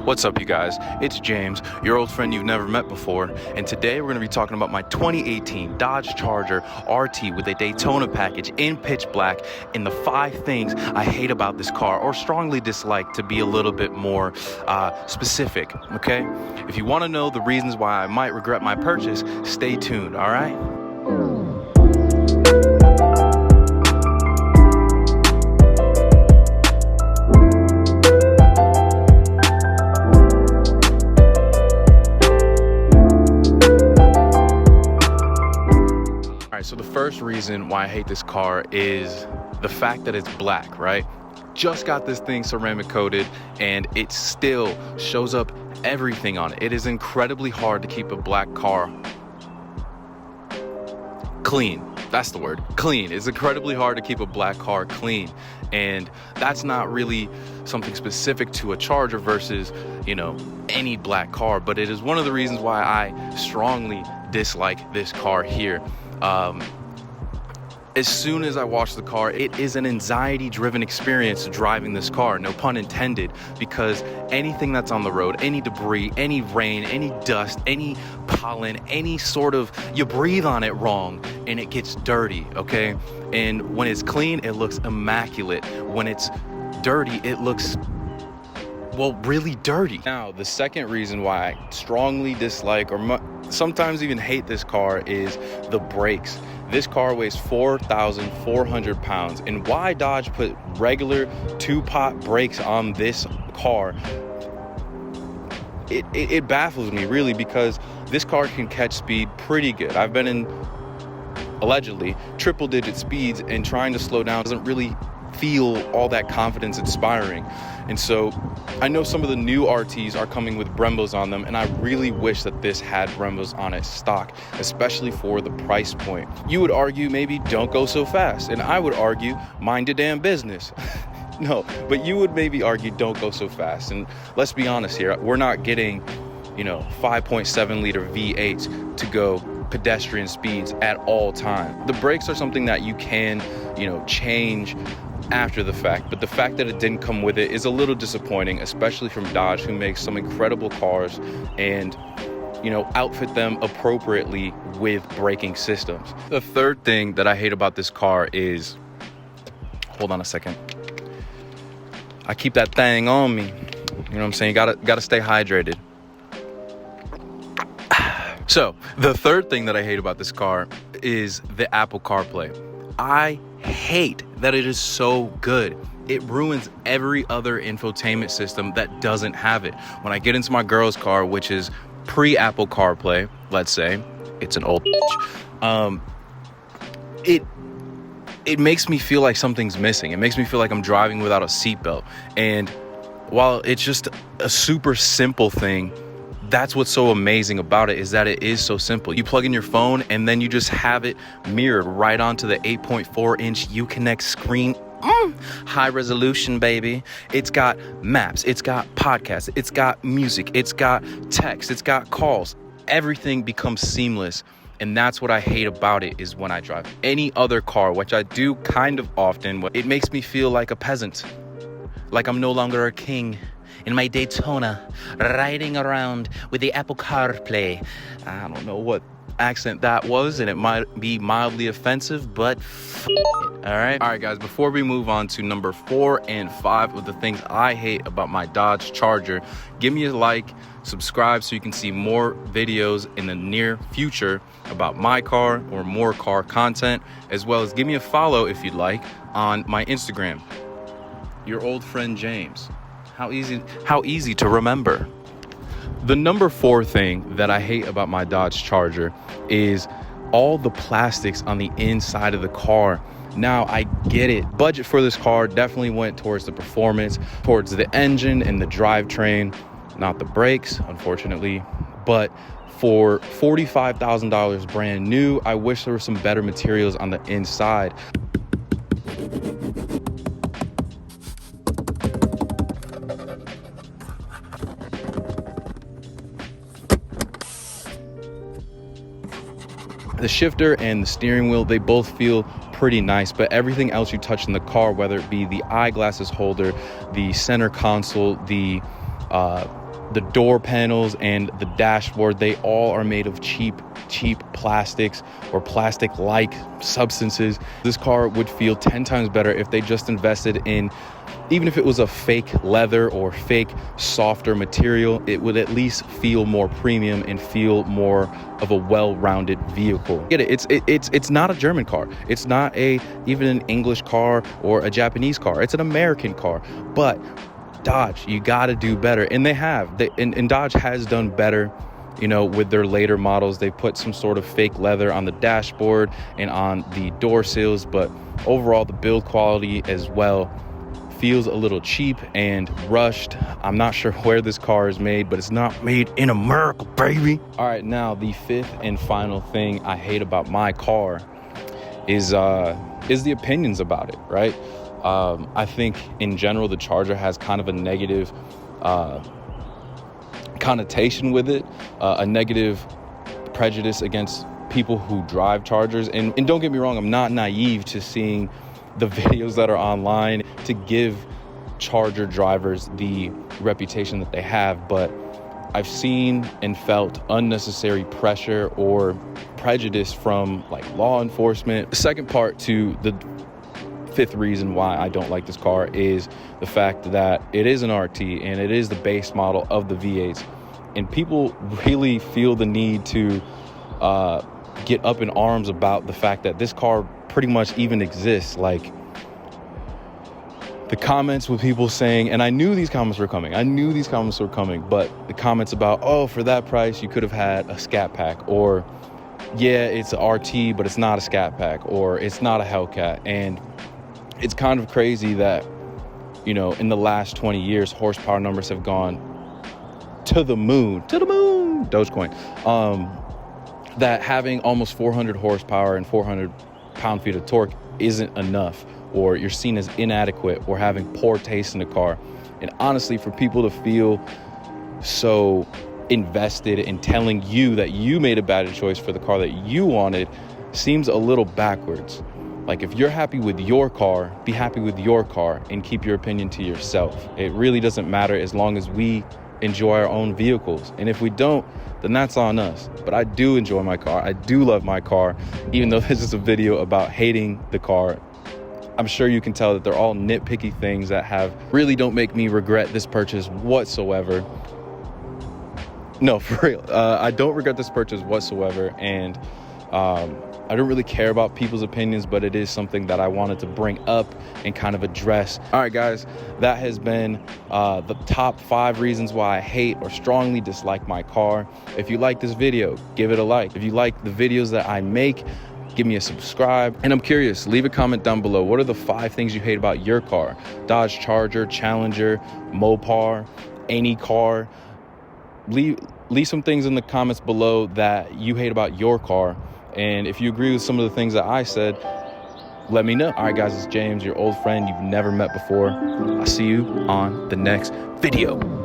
What's up, you guys? It's James, your old friend you've never met before, and today we're going to be talking about my 2018 Dodge Charger RT with a Daytona package in pitch black and the 5 things I hate about this car, or strongly dislike, to be a little bit more specific, okay? If you want to know the reasons why I might regret my purchase, stay tuned, all right? So the first reason why I hate this car is the fact that it's black, right? Just got this thing ceramic coated and it still shows up everything on it. It is incredibly hard to keep a black car clean. That's the word, clean. It's incredibly hard to keep a black car clean. And that's not really something specific to a Charger versus, any black car, but it is one of the reasons why I strongly dislike this car here. As soon as I watch the car, it is an anxiety-driven experience driving this car, no pun intended, because anything that's on the road, any debris, any rain, any dust, any pollen, any sort of, you breathe on it wrong and it gets dirty, okay? And when it's clean, it looks immaculate. When it's dirty, it looks, well, really dirty. Now, the second reason why I strongly dislike or sometimes even hate this car is the brakes. This car weighs 4,400 pounds, and why Dodge put regular 2-pot brakes on this car, it baffles me really, because this car can catch speed pretty good. I've been in, allegedly, triple-digit speeds, and trying to slow down doesn't really feel all that confidence inspiring. And so I know some of the new RTs are coming with Brembos on them, and I really wish that this had Brembos on its stock, especially for the price point. You would argue maybe don't go so fast, and I would argue mind your damn business. No, but you would maybe argue don't go so fast. And let's be honest here, we're not getting 5.7 liter V8s to go pedestrian speeds at all time. The brakes are something that you can change after the fact, but the fact that it didn't come with it is a little disappointing, especially from Dodge, who makes some incredible cars and outfit them appropriately with braking systems. The third thing that I hate about this car is, hold on a second, I keep that thing on me, you know what I'm saying? Gotta stay hydrated. So the third thing that I hate about this car is the Apple CarPlay. I hate that it is so good. It ruins every other infotainment system that doesn't have it. When I get into my girl's car, which is pre-Apple CarPlay, let's say, it's an old it makes me feel like something's missing. It makes me feel like I'm driving without a seatbelt. And while it's just a super simple thing, that's what's so amazing about it, is that it is so simple. You plug in your phone and then you just have it mirrored right onto the 8.4-inch Uconnect screen. High resolution, baby. It's got maps, it's got podcasts, it's got music, it's got text, it's got calls. Everything becomes seamless. And that's what I hate about it, is when I drive any other car, which I do kind of often, it makes me feel like a peasant, like I'm no longer a king in my Daytona, riding around with the Apple CarPlay. I don't know what accent that was, and it might be mildly offensive, but all right, guys, before we move on to number 4 and 5 of the things I hate about my Dodge Charger, give me a like, subscribe so you can see more videos in the near future about my car or more car content, as well as give me a follow if you'd like on my Instagram, your old friend James. How easy to remember. The number 4 thing that I hate about my Dodge Charger is all the plastics on the inside of the car. Now, I get it. Budget for this car definitely went towards the performance, towards the engine and the drivetrain, not the brakes, unfortunately. But for $45,000 brand new, I wish there were some better materials on the inside. The shifter and the steering wheel, they both feel pretty nice, but everything else you touch in the car, whether it be the eyeglasses holder, the center console, the the door panels and the dashboard, they all are made of cheap plastics or plastic-like substances. This car would feel 10 times better if they just invested in, even if it was a fake leather or fake softer material, it would at least feel more premium and feel more of a well-rounded vehicle. Get it? It's not a German car. It's not even an English car or a Japanese car. It's an American car. But Dodge, you got to do better, and they have. And Dodge has done better, you know, with their later models. They put some sort of fake leather on the dashboard and on the door sills, but overall the build quality as well feels a little cheap and rushed. I'm not sure where this car is made, but it's not made in America, baby. All right, now the fifth and final thing I hate about my car is the opinions about it, right? I think in general the Charger has kind of a negative connotation with it, a negative prejudice against people who drive Chargers. And don't get me wrong, I'm not naive to seeing the videos that are online to give Charger drivers the reputation that they have, but I've seen and felt unnecessary pressure or prejudice from like law enforcement. The second part to the fifth reason why I don't like this car is the fact that it is an RT and it is the base model of the V8s, and people really feel the need to get up in arms about the fact that this car pretty much even exists. Like the comments with people saying, and I knew these comments were coming, but the comments about, oh, for that price you could have had a Scat Pack, or yeah, it's an RT but it's not a Scat Pack, or it's not a Hellcat. And it's kind of crazy that, you know, in the last 20 years, horsepower numbers have gone to the moon, Dogecoin. That having almost 400 horsepower and 400 pound-feet of torque isn't enough, or you're seen as inadequate or having poor taste in the car. And honestly, for people to feel so invested in telling you that you made a bad choice for the car that you wanted seems a little backwards. Like, if you're happy with your car, be happy with your car and keep your opinion to yourself. It really doesn't matter as long as we enjoy our own vehicles. And if we don't, then that's on us. But I do enjoy my car. I do love my car, even though this is a video about hating the car. I'm sure you can tell that they're all nitpicky things that really don't make me regret this purchase whatsoever. No, for real. I don't regret this purchase whatsoever. And I don't really care about people's opinions, but it is something that I wanted to bring up and kind of address. All right, guys, that has been the top 5 reasons why I hate or strongly dislike my car. If you like this video, give it a like. If you like the videos that I make, give me a subscribe. And I'm curious, leave a comment down below. What are the 5 things you hate about your car? Dodge Charger, Challenger, Mopar, any car. Leave some things in the comments below that you hate about your car. And if you agree with some of the things that I said, let me know. All right, guys, it's James, your old friend you've never met before. I'll see you on the next video.